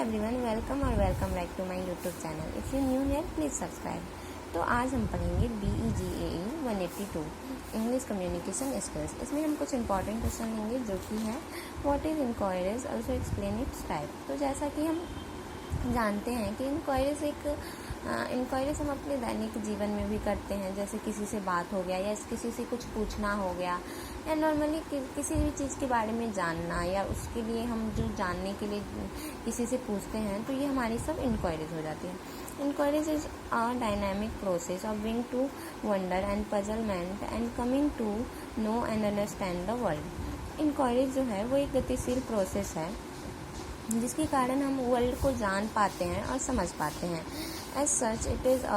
Everyone, welcome back to my YouTube channel. If you new here please subscribe. तो आज हम पढ़ेंगे BEGAE 182 English communication skills. इसमें हम कुछ इंपॉर्टेंट क्वेश्चन लेंगे जो कि है what is inquiries, also explain its type. तो जैसा कि हम जानते हैं कि इंक्वायरीज हम अपने दैनिक जीवन में भी करते हैं, जैसे किसी से बात हो गया या किसी से कुछ पूछना हो गया या नॉर्मली किसी भी चीज़ के बारे में जानना, या उसके लिए हम जो जानने के लिए किसी से पूछते हैं, तो ये हमारी सब इंक्वायरीज हो जाती है। Inquiries is a dynamic process of being to wonder and puzzlement and coming to know and understand the world. Inquiries जो है वो एक गतिशील प्रोसेस है जिसके कारण हम वर्ल्ड को जान पाते हैं और समझ पाते हैं। As such, it is a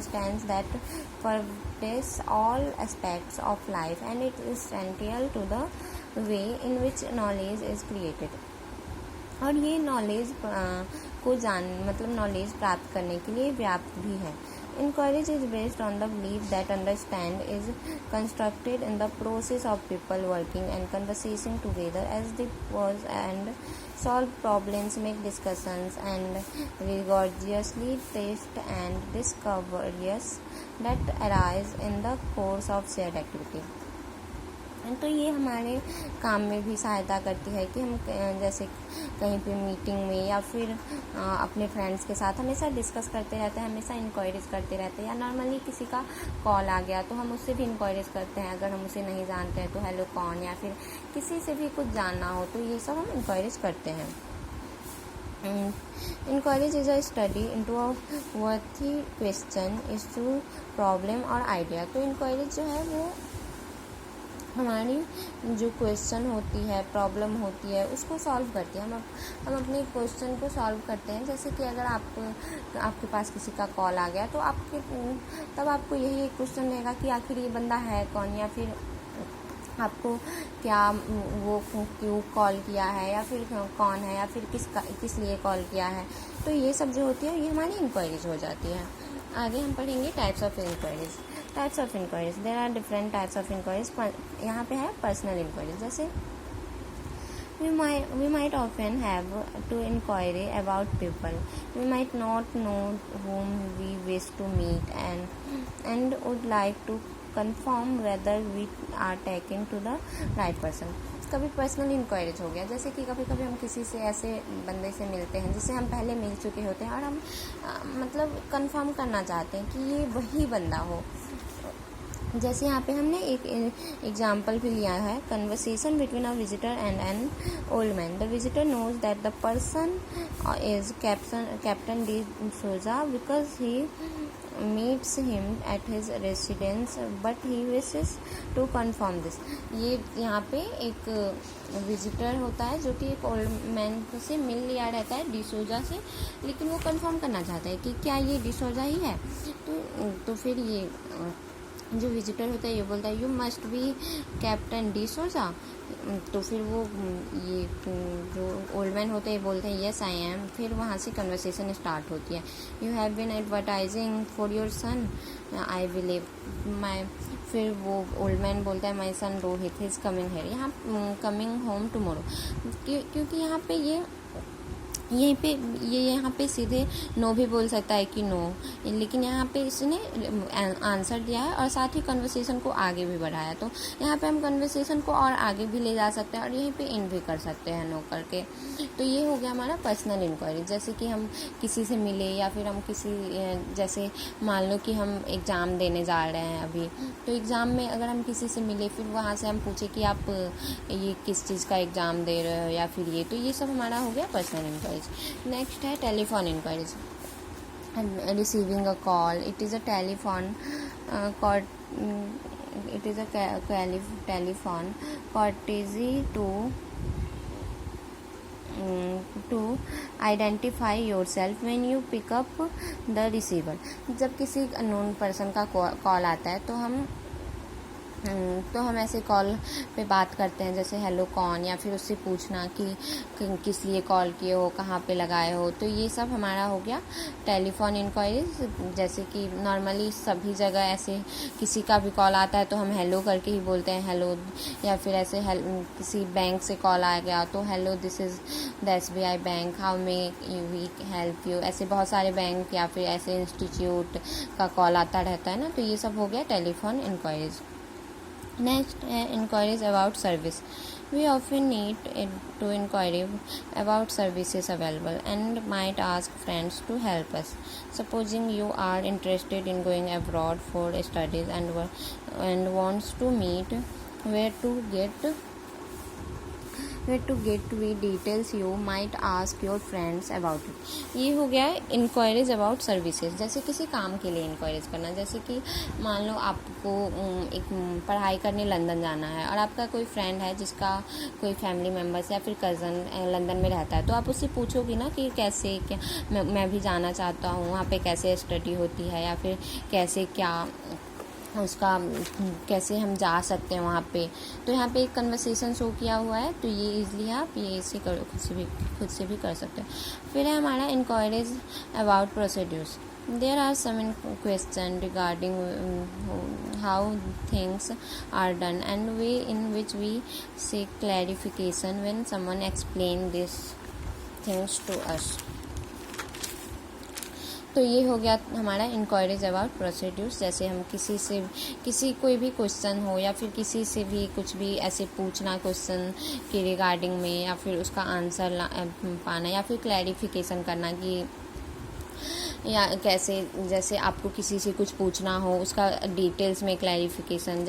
stance that pervades all aspects of life and it is essential to the way in which knowledge is created. और ये नॉलेज को नॉलेज प्राप्त करने के लिए व्याप्त भी है। Inquiry is based on the belief that understand is constructed in the process of people working and conversing together as they pause and solve problems, make discussions, and rigorously test and discoveries that arise in the course of shared activity. तो ये हमारे काम में भी सहायता करती है कि हम जैसे कहीं पे मीटिंग में या फिर अपने फ्रेंड्स के साथ हमेशा डिस्कस करते रहते हैं, हमेशा इंक्वायरीज करते रहते हैं, या नॉर्मली किसी का कॉल आ गया तो हम उससे भी इंक्वायरीज करते हैं। अगर हम उसे नहीं जानते हैं तो हेलो कौन, या फिर किसी से भी कुछ जानना हो तो ये सब हम इंक्वायरीज करते हैं। Inquiries is a study into a worthy question, issue, problem और आइडिया। तो इंक्वायरीज जो है वो हमारी जो क्वेश्चन होती है, प्रॉब्लम होती है, उसको सॉल्व करती है। हम अपने क्वेश्चन को सॉल्व करते हैं। जैसे कि अगर आपके पास किसी का कॉल आ गया तो तब आपको यही एक क्वेश्चन रहेगा कि आखिर ये बंदा है कौन, या फिर आपको क्या वो क्यों कॉल किया है, या फिर कौन है, या फिर किस लिए कॉल किया है। तो ये सब जो होती है ये हमारी इंक्वायरीज हो जाती है। आगे हम पढ़ेंगे types of inquiries. Types of inquiries, there are different types of inquiries. यहाँ पे है पर्सनल इंक्वायरीज। जैसे we might often have to inquire about people. We might not know whom we wish to meet and would like to confirm whether we are talking to the right person. कभी personal inquiries हो गया, जैसे कि कभी कभी हम किसी से ऐसे बंदे से मिलते हैं जिससे हम पहले मिल चुके होते हैं और हम कंफर्म करना चाहते हैं कि ये वही बंदा हो। जैसे यहाँ पे हमने एक एग्जाम्पल भी लिया है, conversation between a visitor and an old man. The visitor knows that the person is captain D'Souza because he meets him at his residence but he wishes to confirm this. ये यहाँ पे एक visitor होता है जो कि एक old man से मिल लिया रहता है डिसोजा से, लेकिन वो कंफर्म करना चाहता है कि क्या ये डिसोजा ही है। तो फिर ये जो विजिटर होता है ये बोलता है you must be captain D'Souza. तो फिर वो ये जो ओल्ड मैन होते हैं बोलते हैं यस आई एम। फिर वहाँ से कन्वर्सेशन स्टार्ट होती है। You have been advertising for your son, I believe my. फिर वो ओल्ड मैन बोलता है my son Rohit is coming here, यहाँ कमिंग होम टुमारो। क्योंकि यहाँ पे यहाँ पे सीधे नो भी बोल सकता है कि नो, लेकिन यहाँ पे इसने आंसर दिया है और साथ ही कन्वर्सेशन को आगे भी बढ़ाया। तो यहाँ पे हम कन्वर्सेशन को और आगे भी ले जा सकते हैं और यहीं पे एंड भी कर सकते हैं नो करके। तो ये हो गया हमारा पर्सनल इंक्वायरी। जैसे कि हम किसी से मिले या फिर हम जैसे मान लो कि हम एग्ज़ाम देने जा रहे हैं अभी, तो एग्ज़ाम में अगर हम किसी से मिले फिर वहाँ से हम पूछे कि आप ये किस चीज़ का एग्ज़ाम दे रहे हो या फिर ये, तो ये सब हमारा हो गया पर्सनल इंक्वायरी। नेक्स्ट है telephone inquiries. Receiving a call, it is a telephone telephone courtesy to identify yourself when you pick up the receiver. जब किसी अननोन पर्सन का कॉल आता है तो हम तो हम ऐसे कॉल पे बात करते हैं, जैसे हेलो कौन, या फिर उससे पूछना कि किस लिए कॉल किए हो, कहाँ पे लगाए हो। तो ये सब हमारा हो गया टेलीफोन इंक्वायरीज। जैसे कि नॉर्मली सभी जगह ऐसे किसी का भी कॉल आता है तो हम हेलो करके ही बोलते हैं हेलो, या फिर ऐसे किसी बैंक से कॉल आ गया तो hello this is the SBI bank, how may we help you. ऐसे बहुत सारे बैंक या फिर ऐसे इंस्टीट्यूट का कॉल आता रहता है ना, तो ये सब हो गया telephone inquiries. Next, inquiries about service. We often need to inquire about services available and might ask friends to help us. Supposing you are interested in going abroad for studies and wants to meet where to get we details, you might ask your friends about it. ये हो गया inquiries about services. जैसे किसी काम के लिए inquiries करना, जैसे कि मान लो आपको एक पढ़ाई करने लंदन जाना है और आपका कोई फ्रेंड है जिसका कोई फैमिली मेम्बर्स या फिर कज़न लंदन में रहता है, तो आप उससे पूछोगी ना कि कैसे क्या मैं भी जाना चाहता हूँ, वहाँ पे कैसे स्टडी होती है, या फिर कैसे क्या उसका कैसे हम जा सकते हैं वहाँ पे। तो यहाँ पे एक कन्वर्सेशन शो किया हुआ है, तो ये इजली आप ये इसे खुद से भी कर सकते हो। फिर है हमारा inquiries about procedures. There are some question regarding how things are done and way in which we seek clarification when someone explain this things to us. तो ये हो गया हमारा इंक्वायरीज अबाउट प्रोसीड्यूर्स। जैसे हम किसी कोई भी क्वेश्चन हो या फिर किसी से भी कुछ भी ऐसे पूछना क्वेश्चन के रिगार्डिंग में, या फिर उसका आंसर पाना, या फिर क्लैरिफिकेशन करना कि या कैसे, जैसे आपको किसी से कुछ पूछना हो उसका डिटेल्स में क्लैरिफिकेशन।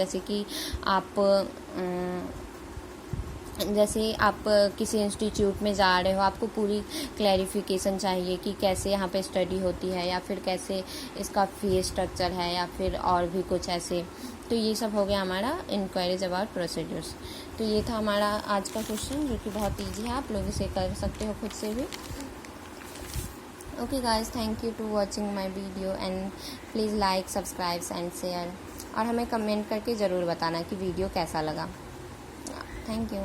जैसे आप किसी इंस्टीट्यूट में जा रहे हो, आपको पूरी क्लैरिफिकेशन चाहिए कि कैसे यहाँ पे स्टडी होती है, या फिर कैसे इसका फीस स्ट्रक्चर है, या फिर और भी कुछ ऐसे। तो ये सब हो गया हमारा इंक्वायरीज अबाउट प्रोसीड्यूर्स। तो ये था हमारा आज का क्वेश्चन, जो कि बहुत ईजी है, आप लोग इसे कर सकते हो खुद से भी। Okay guys, thank you to watching my video and please like, subscribe and share, और हमें कमेंट करके ज़रूर बताना कि वीडियो कैसा लगा। Thank you.